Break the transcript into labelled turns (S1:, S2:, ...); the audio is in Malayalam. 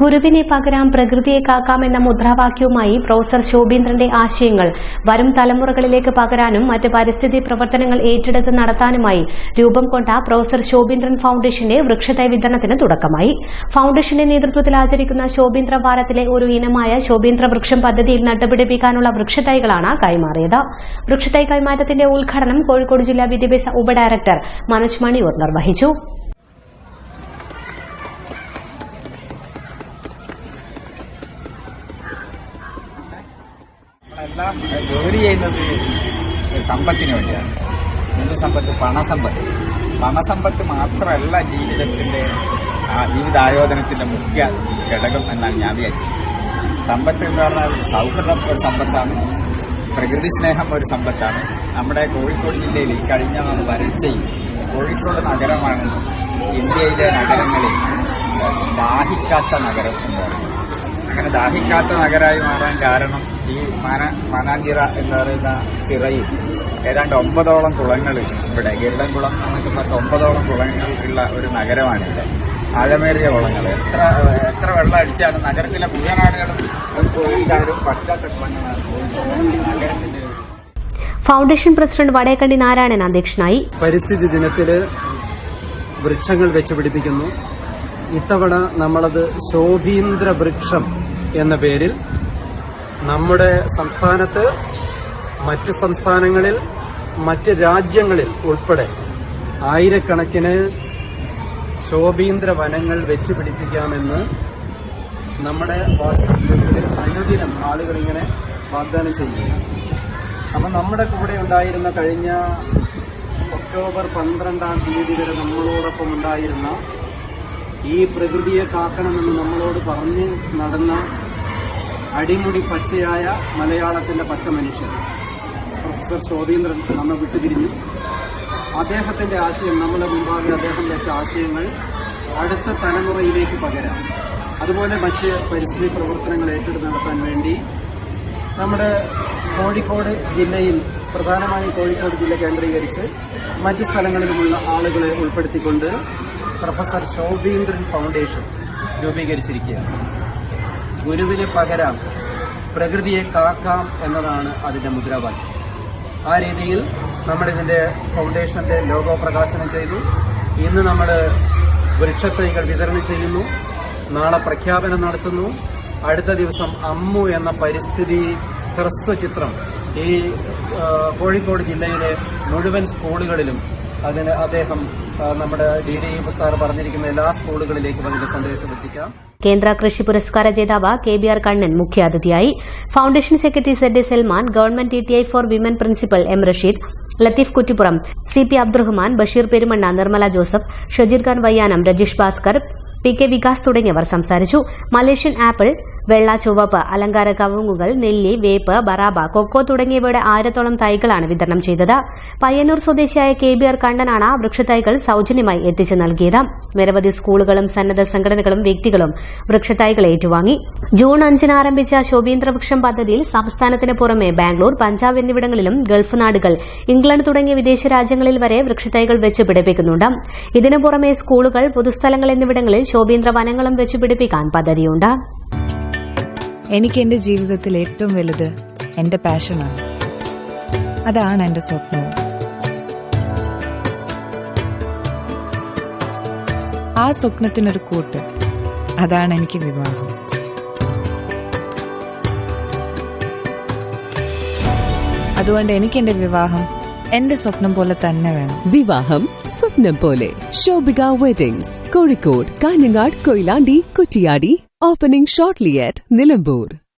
S1: ഗുരുവിനെ പകരാം പ്രകൃതിയെ കാക്കാമെന്ന മുദ്രാവാക്യവുമായി പ്രൊഫസർ ശോഭീന്ദ്രന്റെ ആശയങ്ങൾ വരും തലമുറകളിലേക്ക് പകരാനും മറ്റ് പരിസ്ഥിതി പ്രവർത്തനങ്ങൾ ഏറ്റെടുത്ത് നടത്താനുമായി രൂപം കൊണ്ട പ്രൊഫസർ ശോഭീന്ദ്രൻ ഫൌണ്ടേഷന്റെ വൃക്ഷത്തൈ വിതരണത്തിന് തുടക്കമായി. ഫൌണ്ടേഷന്റെ നേതൃത്വത്തിൽ ആചരിക്കുന്ന ശോഭീന്ദ്ര വാരത്തിലെ ഒരു ഇനമായ ശോഭീന്ദ്ര വൃക്ഷം പദ്ധതിയിൽ നട്ടുപിടിപ്പിക്കാനുള്ള വൃക്ഷത്തൈകളാണ് കൈമാറിയത്. വൃക്ഷത്തൈ കൈമാറ്റത്തിന്റെ ഉദ്ഘാടനം കോഴിക്കോട് ജില്ലാ വിദ്യാഭ്യാസ ഉപഡയറക്ടർ മനോജ് മണിയൂർ നിർവഹിച്ചു.
S2: എല്ലാം ജോലി ചെയ്യുന്നത് സമ്പത്തിന് വേണ്ടിയാണ്. എന്ത് സമ്പത്ത്? പണസമ്പത്ത് മാത്രമല്ല ജീവിതായോധനത്തിന്റെ മുഖ്യ ഘടകം എന്നാണ് ഞാൻ വിചാരിക്കുന്നത്. സമ്പത്ത് എന്ന് പറഞ്ഞാൽ സൗഹൃദം ഒരു സമ്പത്താണ്, പ്രകൃതി സ്നേഹം ഒരു സമ്പത്താണ്. നമ്മുടെ കോഴിക്കോട് ജില്ലയിൽ കഴിഞ്ഞ വരൾച്ചയിൽ കോഴിക്കോട് നഗരമാണ് ഇന്ത്യയിലെ നഗരങ്ങളിൽ ദാഹിക്കാത്ത നഗരം എന്ന് പറയുന്നത്. അങ്ങനെ ദാഹിക്കാത്ത നഗരമായി മാറാൻ കാരണം ഈ മാനാഞ്ചിറ എന്ന് പറയുന്ന ചിറയിൽ ഏതാണ്ട് 9ഓളം കുളങ്ങൾ ഇവിടെ ഗരുഡൻകുളം എന്നൊക്കെ പറഞ്ഞ 9ഓളം കുളങ്ങൾ ഉള്ള ഒരു നഗരമാണിവിടെ. ആഴമേറിയ കുളങ്ങൾ എത്ര വെള്ളം അടിച്ചാലും നഗരത്തിലെ മുഴുവൻ ആളുകളും പോയിട്ടാലും പറ്റാത്ത കുളങ്ങളാണ് നഗരത്തിന്റെ.
S1: ഫൌണ്ടേഷൻ പ്രസിഡന്റ് വടേക്കണ്ടി നാരായണൻ അധ്യക്ഷനായി.
S3: പരിസ്ഥിതി ദിനത്തില് വൃക്ഷങ്ങൾ വെച്ചുപിടിപ്പിക്കുന്നു. ഇത്തവണ നമ്മളത് ശോഭീന്ദ്ര വൃക്ഷം എന്ന പേരിൽ നമ്മുടെ സംസ്ഥാനത്ത്, മറ്റ് സംസ്ഥാനങ്ങളിൽ, മറ്റ് രാജ്യങ്ങളിൽ ഉൾപ്പെടെ ആയിരക്കണക്കിന് ശോഭീന്ദ്ര വനങ്ങൾ വെച്ചുപിടിപ്പിക്കാമെന്ന് നമ്മുടെ വാട്സ്ആപ്പ് ഗ്രൂപ്പിൽ അനുദിനം ആളുകളിങ്ങനെ വാഗ്ദാനം ചെയ്യുന്നു. അപ്പം നമ്മുടെ കൂടെ ഉണ്ടായിരുന്ന കഴിഞ്ഞ ഒക്ടോബർ 12-ാം തീയതി വരെ നമ്മളോടൊപ്പം ഉണ്ടായിരുന്ന, ഈ പ്രകൃതിയെ കാക്കണമെന്ന് നമ്മളോട് പറഞ്ഞ് നടന്ന അടിമുടി പച്ചയായ മലയാളത്തിന്റെ പച്ച മനുഷ്യൻ പ്രൊഫസർ ശോഭീന്ദ്രൻ നമ്മെ വിട്ടുപിരിഞ്ഞു. അദ്ദേഹത്തിന്റെ ആശയം, നമ്മളെ മുമ്പാകെ അദ്ദേഹം വെച്ച ആശയങ്ങൾ അടുത്ത തലമുറയിലേക്ക് പകരാം, അതുപോലെ മറ്റ് പരിസ്ഥിതി പ്രവർത്തനങ്ങൾ ഏറ്റെടുത്ത് നടത്താൻ വേണ്ടി നമ്മുടെ കോഴിക്കോട് ജില്ലയിൽ, പ്രധാനമായും കോഴിക്കോട് ജില്ല കേന്ദ്രീകരിച്ച് മറ്റ് സ്ഥലങ്ങളിലുമുള്ള ആളുകളെ ഉൾപ്പെടുത്തിക്കൊണ്ട് പ്രൊഫസർ ശോഭീന്ദ്രൻ ഫൌണ്ടേഷൻ രൂപീകരിച്ചിരിക്കുകയാണ്. ഗുരുവിനെ പകരാം, പ്രകൃതിയെ കാക്കാം എന്നതാണ് അതിന്റെ മുദ്രാവാക്യം. ആ രീതിയിൽ നമ്മളിതിന്റെ ഫൌണ്ടേഷന്റെ ലോഗോ പ്രകാശനം ചെയ്തു. ഇന്ന് നമ്മൾ വൃക്ഷത്തൈകൾ വിതരണം ചെയ്യുന്നു. നാളെ പ്രഖ്യാപനം നടത്തുന്നു. അടുത്ത ദിവസം അമ്മു എന്ന പരിസ്ഥിതി ഹ്രസ്വചിത്രം ഈ കോഴിക്കോട് ജില്ലയിലെ മുഴുവൻ സ്കൂളുകളിലും അതിന് അദ്ദേഹം നമ്മുടെ DDE സാർ പറഞ്ഞിരിക്കുന്ന എല്ലാ സ്കൂളുകളിലേക്കും അതിന്റെ സന്ദേശം എത്തിക്കാം.
S1: കേന്ദ്ര കൃഷി പുരസ്കാര ജേതാവ് KBR കണ്ണൻ മുഖ്യാതിഥിയായി. Foundation secretary ZA Salman, government TTI for women principal M Rasheed, Latheef Kuttippuram, CP Abdurahman, Basheer Perumanna, Nirmala Joseph, Shajeer Khan Vayyanam, Rajeesh Bhaskar, PK Vikas തുടങ്ങിയവർ സംസാരിച്ചു. മലേഷ്യൻ ആപ്പിൾ, വെള്ള, ചുവപ്പ്, അലങ്കാര കവുങ്ങുകൾ, നെല്ലി, വേപ്പ്, ബറാബ, കൊക്കോ തുടങ്ങിയവയുടെ 1000-ഓളം തൈകളാണ് വിതരണം ചെയ്തത്. പയ്യന്നൂർ സ്വദേശിയായ KBR കണ്ണനാണ് വൃക്ഷത്തൈകൾ സൌജന്യമായി എത്തിച്ചു നൽകിയത്. നിരവധി സ്കൂളുകളും സന്നദ്ധ സംഘടനകളും വ്യക്തികളും വൃക്ഷത്തൈകൾ ഏറ്റുവാങ്ങി. ജൂൺ 5-ന് ആരംഭിച്ച ശോഭീന്ദ്ര വൃക്ഷം പദ്ധതിയിൽ സംസ്ഥാനത്തിന് പുറമെ ബാംഗ്ലൂർ, പഞ്ചാബ് എന്നിവിടങ്ങളിലും ഗൾഫ് നാടുകൾ, ഇംഗ്ലണ്ട് തുടങ്ങിയ വിദേശ രാജ്യങ്ങളിൽ വരെ വൃക്ഷത്തൈകൾ വെച്ച് പിടിപ്പിക്കുന്നുണ്ട്. ഇതിനു പുറമെ സ്കൂളുകൾ, പൊതുസ്ഥലങ്ങൾ എന്നിവിടങ്ങളിൽ ശോഭീന്ദ്ര വനങ്ങളും വെച്ച് പിടിപ്പിക്കാൻ പദ്ധതിയുണ്ട്.
S4: എനിക്ക് എന്റെ ജീവിതത്തിൽ ഏറ്റവും വലുത് എന്റെ പാഷനാണ്. അതാണ് എന്റെ സ്വപ്നവും. ആ സ്വപ്നത്തിനൊരു കൂട്ട്, അതാണ് എനിക്ക് വിവാഹം. അതുകൊണ്ട് എനിക്ക് എന്റെ വിവാഹം എന്റെ സ്വപ്നം പോലെ തന്നെ വേണം.
S5: വിവാഹം സ്വപ്നം പോലെ. Shobhika weddings, Kozhikode, Kanhangad, Koyilandy, Kuttiady. Opening shortly at Nilambur.